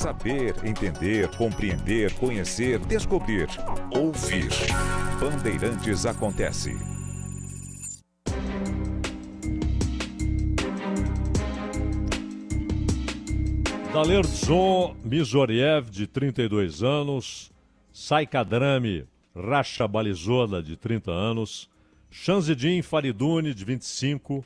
Saber, entender, compreender, conhecer, descobrir. Ouvir. Bandeirantes acontece. Dalerdzon Mizoriev, de 32 anos, Saikadrami Rashabalizoda, de 30 anos, Shamsidin Fariduni, de 25,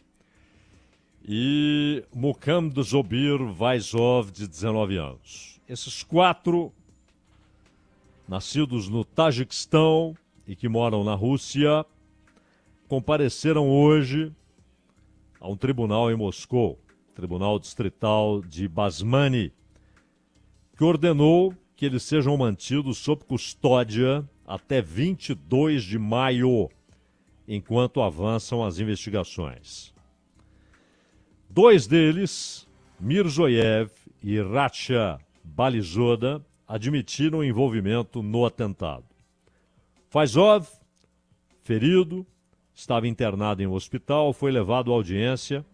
e Mukhamd Zobir Vaizov, de 19 anos. Esses quatro, nascidos no Tajiquistão e que moram na Rússia, compareceram hoje a um tribunal em Moscou, Tribunal Distrital de Basmani, que ordenou que eles sejam mantidos sob custódia até 22 de maio, enquanto avançam as investigações. Dois deles, Mirzoyev e Racha Balizoda, admitiram envolvimento no atentado. Faizov, ferido, estava internado em um hospital, foi levado à audiência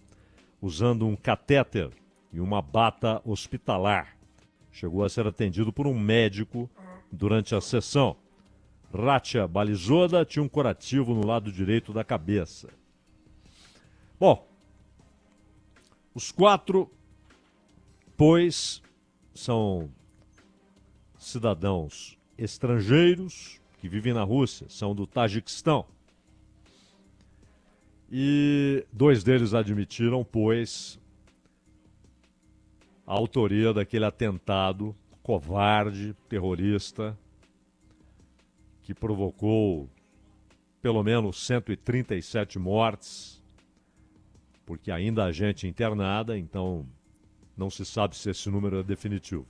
usando um catéter e uma bata hospitalar. Chegou a ser atendido por um médico durante a sessão. Racha Balizoda tinha um curativo no lado direito da cabeça. Bom, os quatro, pois, são cidadãos estrangeiros que vivem na Rússia, são do Tajiquistão. E dois deles admitiram, pois, a autoria daquele atentado covarde, terrorista, que provocou pelo menos 137 mortes, porque ainda há gente internada, então não se sabe se esse número é definitivo.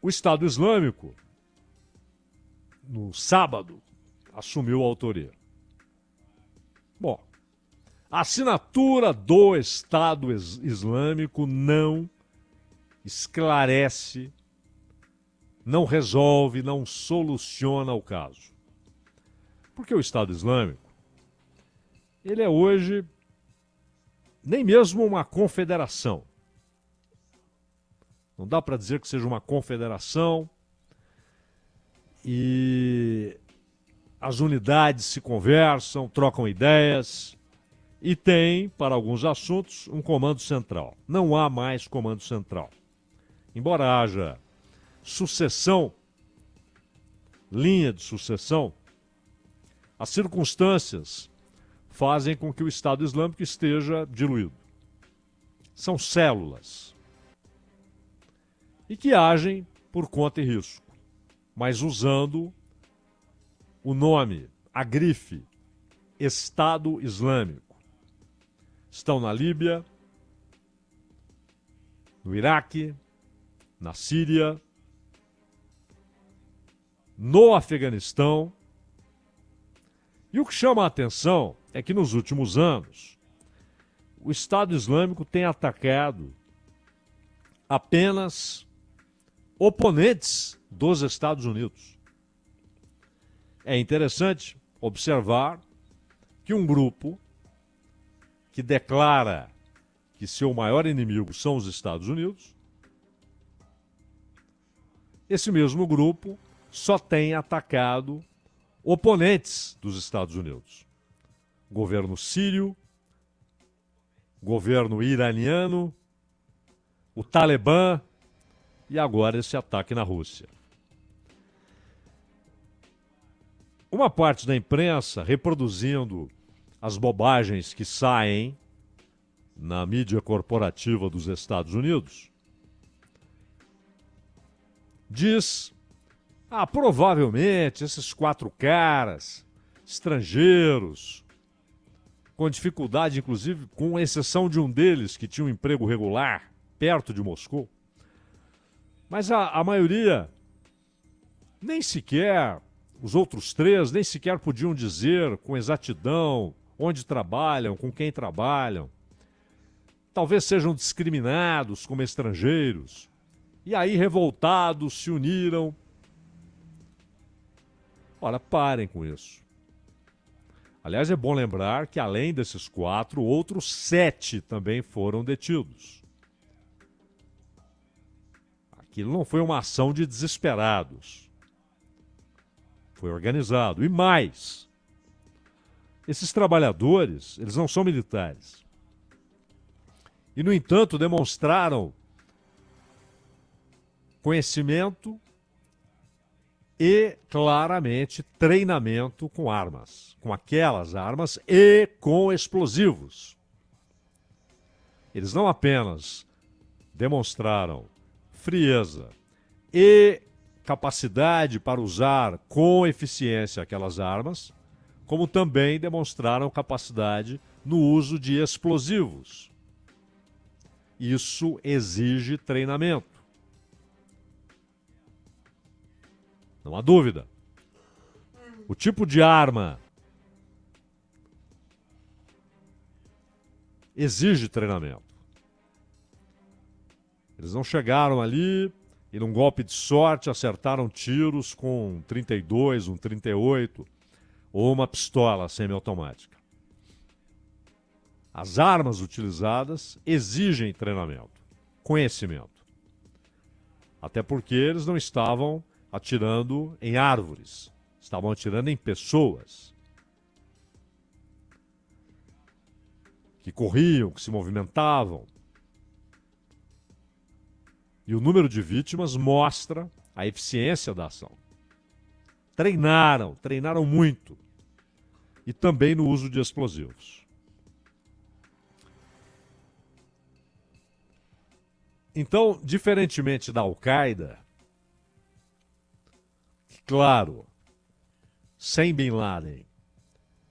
O Estado Islâmico, no sábado, assumiu a autoria. Bom, a assinatura do Estado Islâmico não esclarece, não resolve, não soluciona o caso. Porque o Estado Islâmico, ele é hoje nem mesmo uma confederação. Não dá para dizer que seja uma confederação e as unidades se conversam, trocam ideias e tem, para alguns assuntos, um comando central. Não há mais comando central. Embora haja sucessão, linha de sucessão, as circunstâncias fazem com que o Estado Islâmico esteja diluído. São células e que agem por conta e risco, mas usando o nome, a grife, Estado Islâmico. Estão na Líbia, no Iraque, na Síria, no Afeganistão. E o que chama a atenção é que nos últimos anos, o Estado Islâmico tem atacado apenas oponentes dos Estados Unidos. É interessante observar que um grupo que declara que seu maior inimigo são os Estados Unidos, esse mesmo grupo só tem atacado oponentes dos Estados Unidos. Governo sírio, governo iraniano, o Talibã e agora esse ataque na Rússia. Uma parte da imprensa, reproduzindo as bobagens que saem na mídia corporativa dos Estados Unidos, diz: provavelmente esses quatro caras, estrangeiros, com dificuldade, inclusive, com exceção de um deles que tinha um emprego regular perto de Moscou, mas a maioria nem sequer, os outros três nem sequer podiam dizer com exatidão onde trabalham, com quem trabalham. Talvez sejam discriminados como estrangeiros. E aí, revoltados, se uniram. Ora, parem com isso. Aliás, é bom lembrar que, além desses quatro, outros 7 também foram detidos. Aquilo não foi uma ação de desesperados. Foi organizado. E mais, esses trabalhadores, eles não são militares. E, no entanto, demonstraram conhecimento e, claramente, treinamento com armas. Com aquelas armas e com explosivos. Eles não apenas demonstraram frieza e capacidade para usar com eficiência aquelas armas, como também demonstraram capacidade no uso de explosivos. Isso exige treinamento. Não há dúvida. O tipo de arma exige treinamento. Eles não chegaram ali e, num golpe de sorte, acertaram tiros com um 32, um 38 ou uma pistola semiautomática. As armas utilizadas exigem treinamento, conhecimento. Até porque eles não estavam atirando em árvores, estavam atirando em pessoas que corriam, que se movimentavam. E o número de vítimas mostra a eficiência da ação. Treinaram muito. E também no uso de explosivos. Então, diferentemente da Al-Qaeda, que, claro, sem Bin Laden,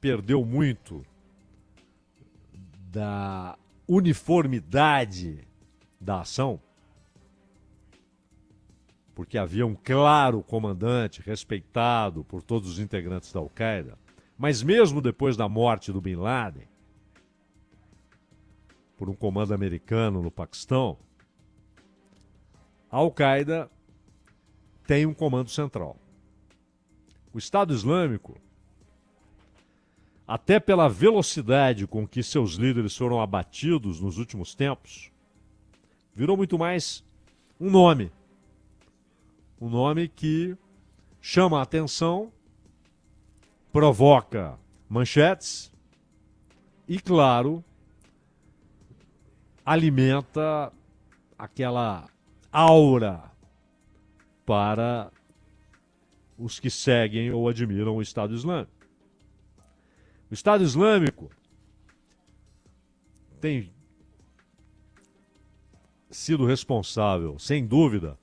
perdeu muito da uniformidade da ação, porque havia um claro comandante respeitado por todos os integrantes da Al-Qaeda, mas mesmo depois da morte do Bin Laden, por um comando americano no Paquistão, a Al-Qaeda tem um comando central. O Estado Islâmico, até pela velocidade com que seus líderes foram abatidos nos últimos tempos, virou muito mais um nome. Um nome que chama a atenção, provoca manchetes e, claro, alimenta aquela aura para os que seguem ou admiram o Estado Islâmico. O Estado Islâmico tem sido responsável, sem dúvida,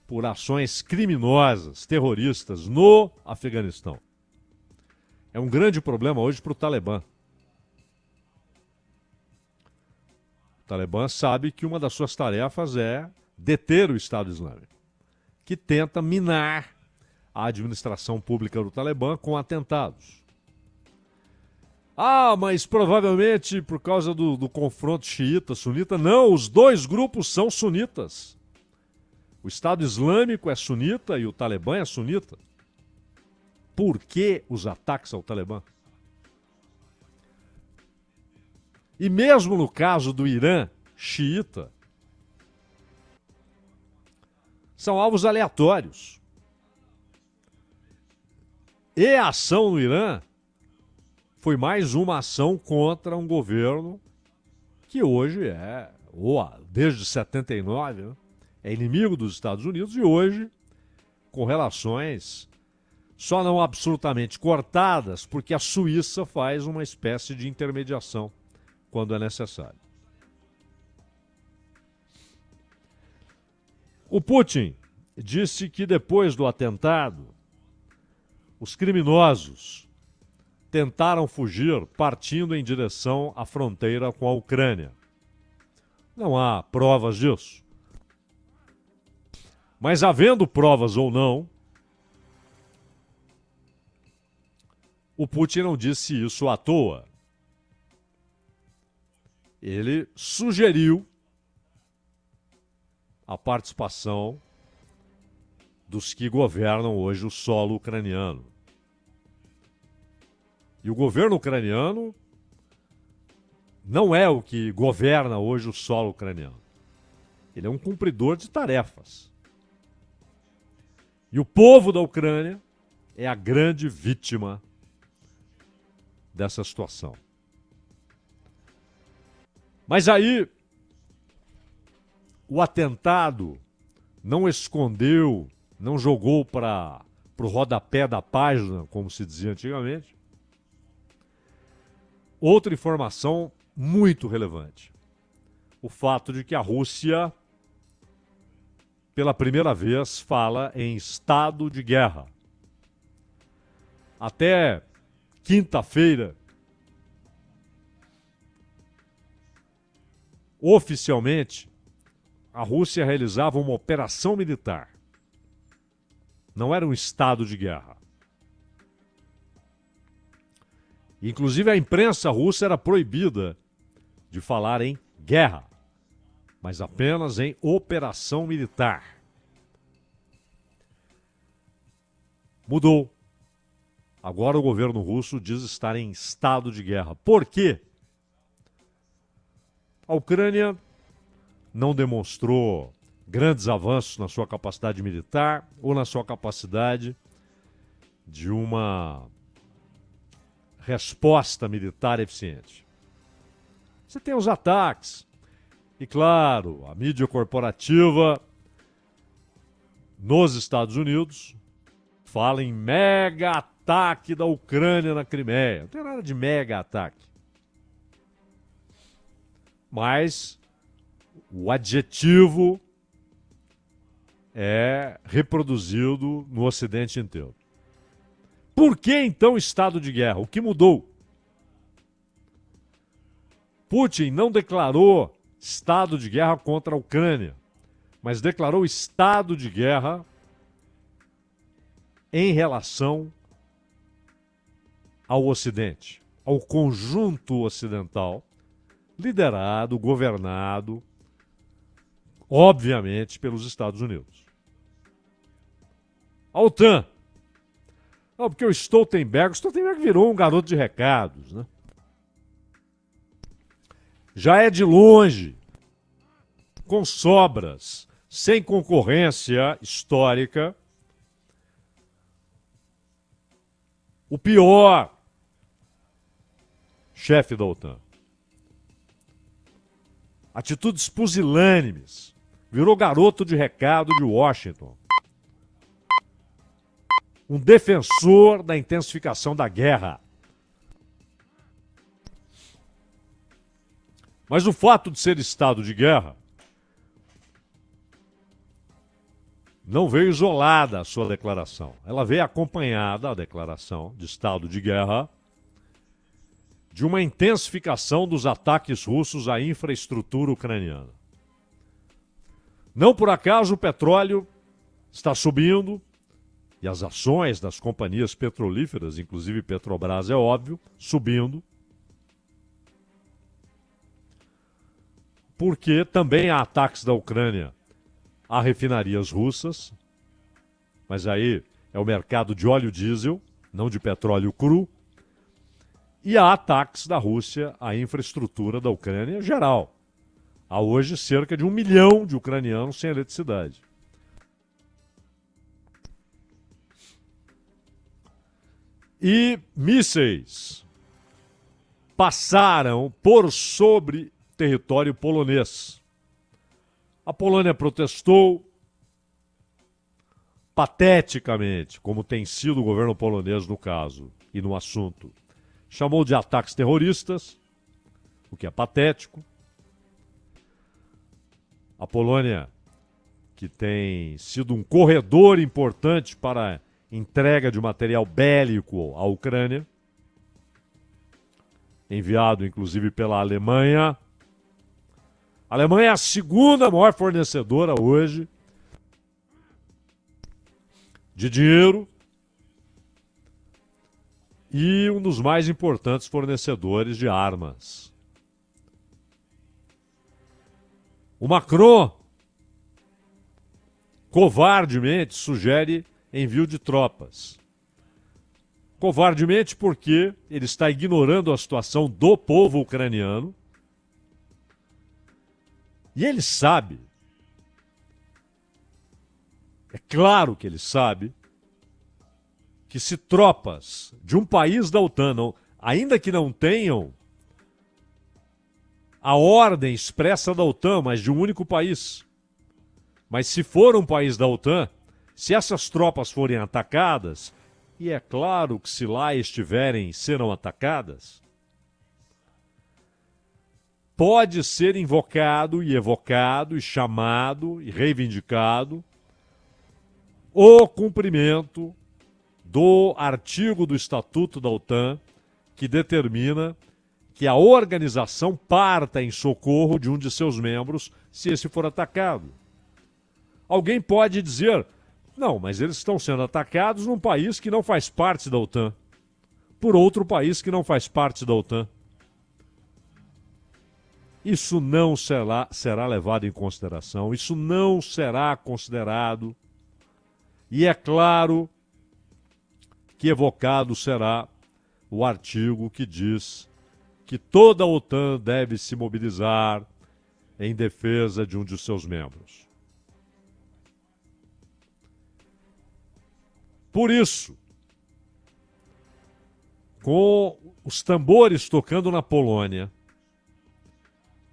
por ações criminosas, terroristas no Afeganistão. É um grande problema hoje para o Talibã. O Talibã sabe que uma das suas tarefas é deter o Estado Islâmico, que tenta minar a administração pública do Talibã com atentados. Ah, mas provavelmente por causa do confronto xiita-sunita. Não, os dois grupos são sunitas. O Estado Islâmico é sunita e o Talibã é sunita. Por que os ataques ao Talibã? E mesmo no caso do Irã, xiita, são alvos aleatórios. E a ação no Irã foi mais uma ação contra um governo que hoje desde 79, né? É inimigo dos Estados Unidos e hoje com relações só não absolutamente cortadas, porque a Suíça faz uma espécie de intermediação quando é necessário. O Putin disse que depois do atentado, os criminosos tentaram fugir partindo em direção à fronteira com a Ucrânia. Não há provas disso. Mas havendo provas ou não, o Putin não disse isso à toa. Ele sugeriu a participação dos que governam hoje o solo ucraniano. E o governo ucraniano não é o que governa hoje o solo ucraniano. Ele é um cumpridor de tarefas. E o povo da Ucrânia é a grande vítima dessa situação. Mas aí, o atentado não escondeu, não jogou para o rodapé da página, como se dizia antigamente, outra informação muito relevante. O fato de que a Rússia, pela primeira vez, fala em estado de guerra. Até quinta-feira, oficialmente, a Rússia realizava uma operação militar. Não era um estado de guerra. Inclusive, a imprensa russa era proibida de falar em guerra, mas apenas em operação militar. Mudou. Agora o governo russo diz estar em estado de guerra. Por quê? A Ucrânia não demonstrou grandes avanços na sua capacidade militar ou na sua capacidade de uma resposta militar eficiente. Você tem os ataques. E, claro, a mídia corporativa nos Estados Unidos fala em mega ataque da Ucrânia na Crimeia. Não tem nada de mega ataque. Mas o adjetivo é reproduzido no Ocidente inteiro. Por que então estado de guerra? O que mudou? Putin não declarou estado de guerra contra a Ucrânia, mas declarou estado de guerra em relação ao Ocidente, ao conjunto ocidental, liderado, governado, obviamente, pelos Estados Unidos. A OTAN. Não, porque o Stoltenberg virou um garoto de recados, né? Já é de longe, com sobras, sem concorrência histórica, o pior chefe da OTAN. Atitudes pusilânimes. Virou garoto de recado de Washington. Um defensor da intensificação da guerra. Mas o fato de ser estado de guerra não veio isolada a sua declaração. Ela veio acompanhada, a declaração de estado de guerra, de uma intensificação dos ataques russos à infraestrutura ucraniana. Não por acaso o petróleo está subindo e as ações das companhias petrolíferas, inclusive Petrobras, é óbvio, subindo. Porque também há ataques da Ucrânia a refinarias russas, mas aí é o mercado de óleo diesel, não de petróleo cru, e há ataques da Rússia à infraestrutura da Ucrânia geral. Há hoje cerca de 1 milhão de ucranianos sem eletricidade. E mísseis passaram por sobre território polonês. A Polônia protestou pateticamente, como tem sido o governo polonês no caso e no assunto. Chamou de ataques terroristas, o que é patético. A Polônia, que tem sido um corredor importante para a entrega de material bélico à Ucrânia, enviado inclusive pela Alemanha. A Alemanha é a segunda maior fornecedora hoje de dinheiro e um dos mais importantes fornecedores de armas. O Macron, covardemente, sugere envio de tropas. Covardemente porque ele está ignorando a situação do povo ucraniano. E ele sabe, é claro que ele sabe que se tropas de um país da OTAN, ainda que não tenham a ordem expressa da OTAN, mas de um único país, mas se for um país da OTAN, se essas tropas forem atacadas, e é claro que se lá estiverem, serão atacadas, pode ser invocado e evocado e chamado e reivindicado o cumprimento do artigo do Estatuto da OTAN que determina que a organização parta em socorro de um de seus membros se esse for atacado. Alguém pode dizer, não, mas eles estão sendo atacados num país que não faz parte da OTAN, por outro país que não faz parte da OTAN. Isso não será levado em consideração, isso não será considerado, e é claro que evocado será o artigo que diz que toda a OTAN deve se mobilizar em defesa de um de seus membros. Por isso, com os tambores tocando na Polônia,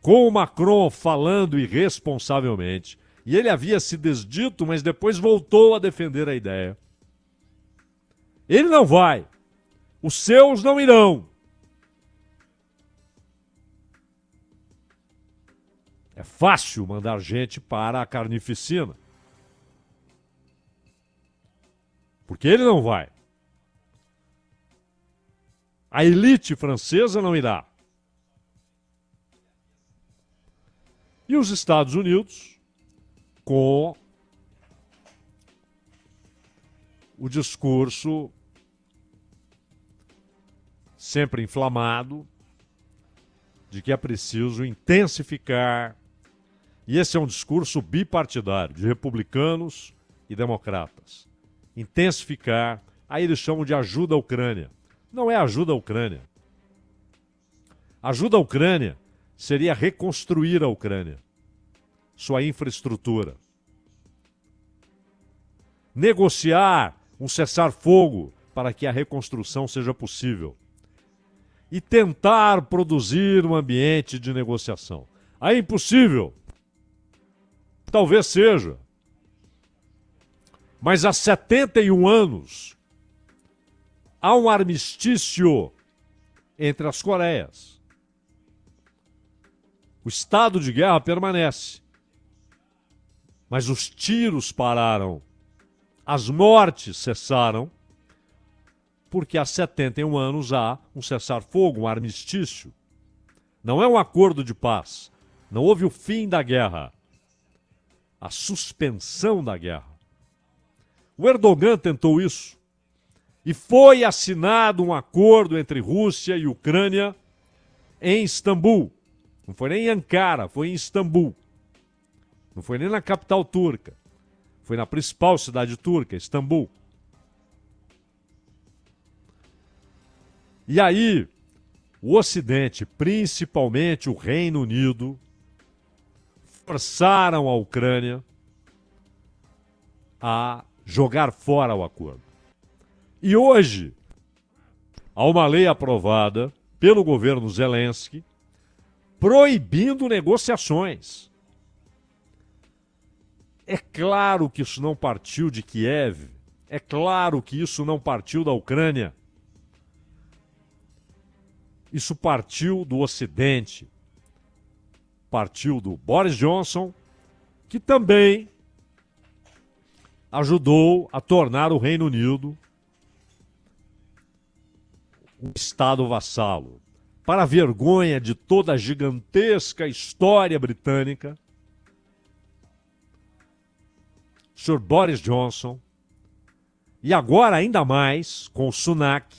com o Macron falando irresponsavelmente, e ele havia se desdito, mas depois voltou a defender a ideia. Ele não vai, os seus não irão. É fácil mandar gente para a carnificina. Porque ele não vai. A elite francesa não irá. E os Estados Unidos, com o discurso sempre inflamado de que é preciso intensificar, e esse é um discurso bipartidário, de republicanos e democratas, intensificar, aí eles chamam de ajuda à Ucrânia. Não é ajuda à Ucrânia. Ajuda à Ucrânia seria reconstruir a Ucrânia, sua infraestrutura. Negociar um cessar-fogo para que a reconstrução seja possível. E tentar produzir um ambiente de negociação. É impossível. Talvez seja. Mas há 71 anos há um armistício entre as Coreias. O estado de guerra permanece. Mas os tiros pararam. As mortes cessaram. Porque há 71 anos há um cessar-fogo, um armistício. Não é um acordo de paz. Não houve o fim da guerra. A suspensão da guerra. O Erdogan tentou isso. E foi assinado um acordo entre Rússia e Ucrânia em Istambul. Não foi nem em Ankara, foi em Istambul. Não foi nem na capital turca. Foi na principal cidade turca, Istambul. E aí, o Ocidente, principalmente o Reino Unido, forçaram a Ucrânia a jogar fora o acordo. E hoje, há uma lei aprovada pelo governo Zelensky proibindo negociações. É claro que isso não partiu de Kiev, é claro que isso não partiu da Ucrânia. Isso partiu do Ocidente, partiu do Boris Johnson, que também ajudou a tornar o Reino Unido um Estado vassalo. Para a vergonha de toda a gigantesca história britânica, o Sr. Boris Johnson, e agora ainda mais com o Sunak,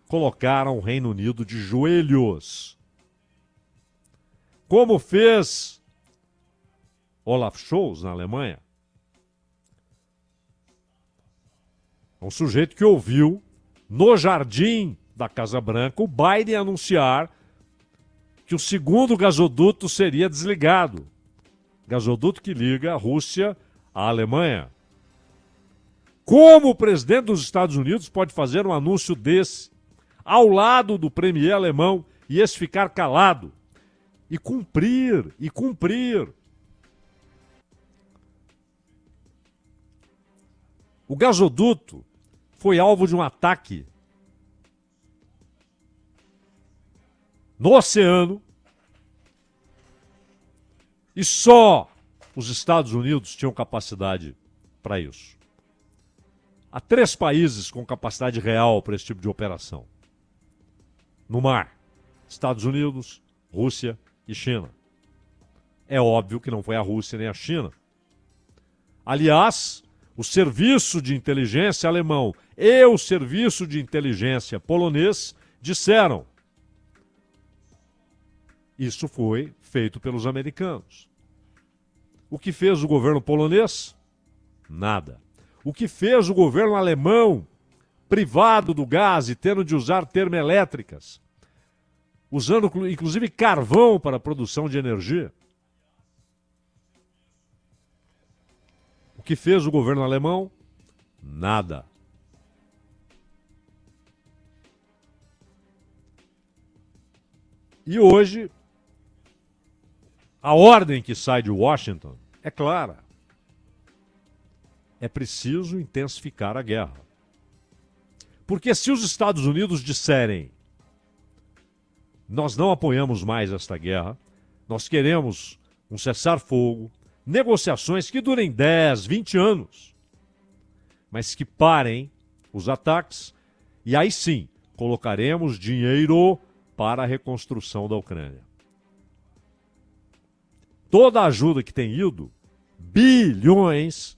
colocaram o Reino Unido de joelhos. Como fez Olaf Scholz na Alemanha. Um sujeito que ouviu no jardim da Casa Branca o Biden anunciar que o segundo gasoduto seria desligado. Gasoduto que liga a Rússia a Alemanha. Como o presidente dos Estados Unidos pode fazer um anúncio desse ao lado do premier alemão e esse ficar calado? E cumprir, e cumprir. O gasoduto foi alvo de um ataque no oceano e só os Estados Unidos tinham capacidade para isso. Há 3 países com capacidade real para esse tipo de operação. No mar, Estados Unidos, Rússia e China. É óbvio que não foi a Rússia nem a China. Aliás, o serviço de inteligência alemão e o serviço de inteligência polonês disseram: isso foi feito pelos americanos. O que fez o governo polonês? Nada. O que fez o governo alemão, privado do gás e tendo de usar termoelétricas, usando inclusive carvão para a produção de energia? O que fez o governo alemão? Nada. E hoje, a ordem que sai de Washington é clara. É preciso intensificar a guerra. Porque se os Estados Unidos disserem: nós não apoiamos mais esta guerra, nós queremos um cessar-fogo, negociações que durem 10, 20 anos, mas que parem os ataques, e aí sim colocaremos dinheiro para a reconstrução da Ucrânia. Toda a ajuda que tem ido, bilhões,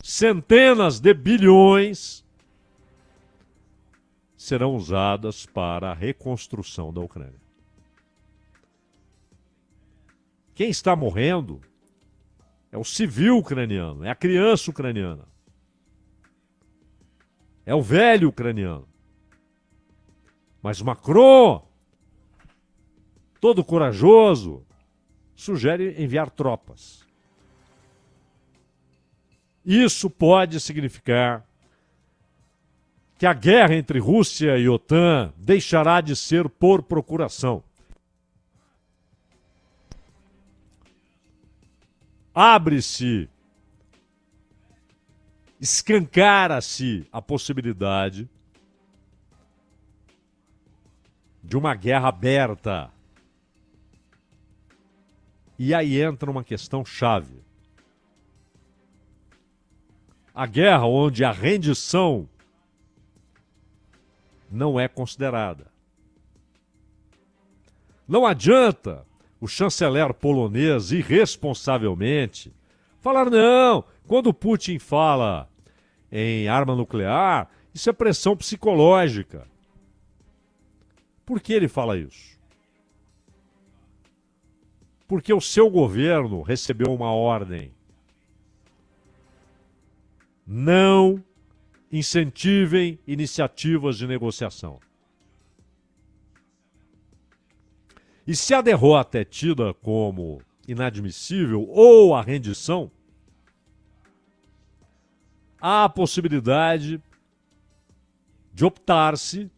centenas de bilhões, serão usadas para a reconstrução da Ucrânia. Quem está morrendo é o civil ucraniano, é a criança ucraniana, é o velho ucraniano. Mas Macron, todo corajoso, sugere enviar tropas. Isso pode significar que a guerra entre Rússia e OTAN deixará de ser por procuração. Abre-se, escancara-se a possibilidade de uma guerra aberta. E aí entra uma questão chave. A guerra onde a rendição não é considerada. Não adianta o chanceler polonês, irresponsavelmente, falar: não, quando Putin fala em arma nuclear, isso é pressão psicológica. Por que ele fala isso? Porque o seu governo recebeu uma ordem: não incentivem iniciativas de negociação. E se a derrota é tida como inadmissível ou a rendição, há a possibilidade de optar-se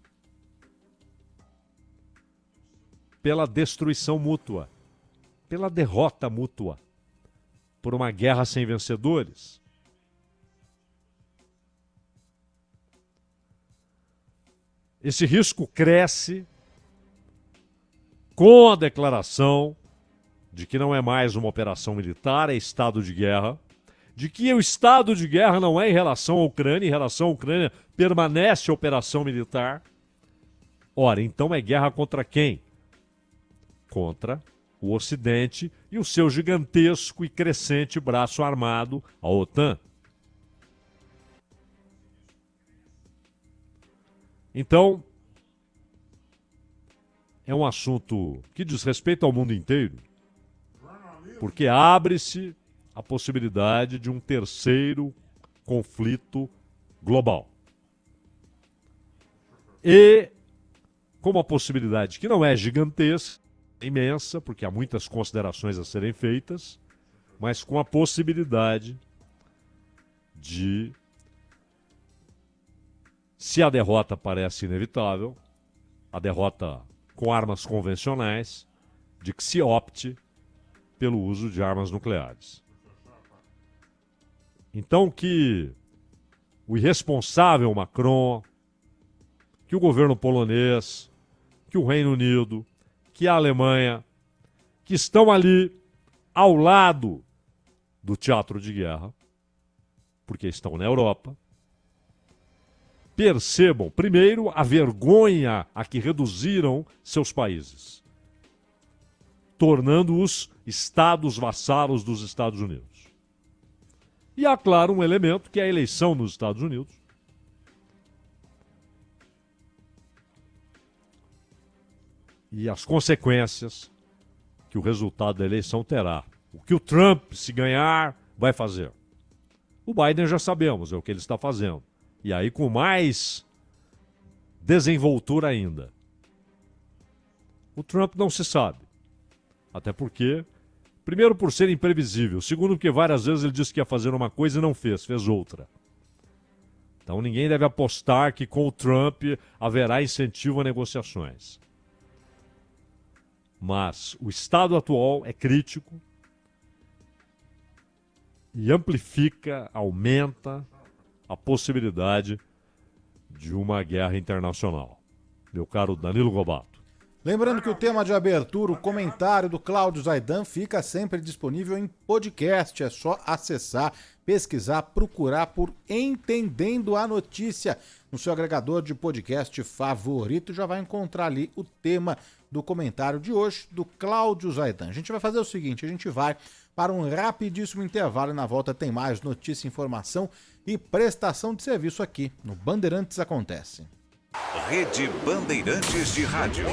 pela destruição mútua, pela derrota mútua, por uma guerra sem vencedores. Esse risco cresce com a declaração de que não é mais uma operação militar, é estado de guerra, de que o estado de guerra não é em relação à Ucrânia, em relação à Ucrânia permanece a operação militar. Ora, então é guerra contra quem? Contra o Ocidente e o seu gigantesco e crescente braço armado, a OTAN. Então, é um assunto que diz respeito ao mundo inteiro, porque abre-se a possibilidade de um terceiro conflito global. E, como a possibilidade que não é gigantesca, é imensa, porque há muitas considerações a serem feitas, mas com a possibilidade de, se a derrota parece inevitável, a derrota com armas convencionais, de que se opte pelo uso de armas nucleares. Então que o irresponsável Macron, que o governo polonês, que o Reino Unido, que a Alemanha, que estão ali ao lado do teatro de guerra, porque estão na Europa, percebam, primeiro, a vergonha a que reduziram seus países, tornando-os estados vassalos dos Estados Unidos. E há, claro, um elemento que é a eleição nos Estados Unidos. E as consequências que o resultado da eleição terá. O que o Trump, se ganhar, vai fazer. O Biden já sabemos, é o que ele está fazendo. E aí com mais desenvoltura ainda. O Trump não se sabe. Até porque, primeiro por ser imprevisível, segundo porque várias vezes ele disse que ia fazer uma coisa e não fez, fez outra. Então ninguém deve apostar que com o Trump haverá incentivo a negociações. Mas o estado atual é crítico e amplifica, aumenta a possibilidade de uma guerra internacional. Meu caro Danilo Gobato. Lembrando que o tema de abertura, o comentário do Cláudio Zaidan, fica sempre disponível em podcast. É só acessar, pesquisar, procurar por Entendendo a Notícia no seu agregador de podcast favorito. Já vai encontrar ali o tema do comentário de hoje do Cláudio Zaidan. A gente vai fazer o seguinte, a gente vai para um rapidíssimo intervalo e na volta tem mais notícia, informação e prestação de serviço aqui no Bandeirantes Acontece. Rede Bandeirantes de Rádio.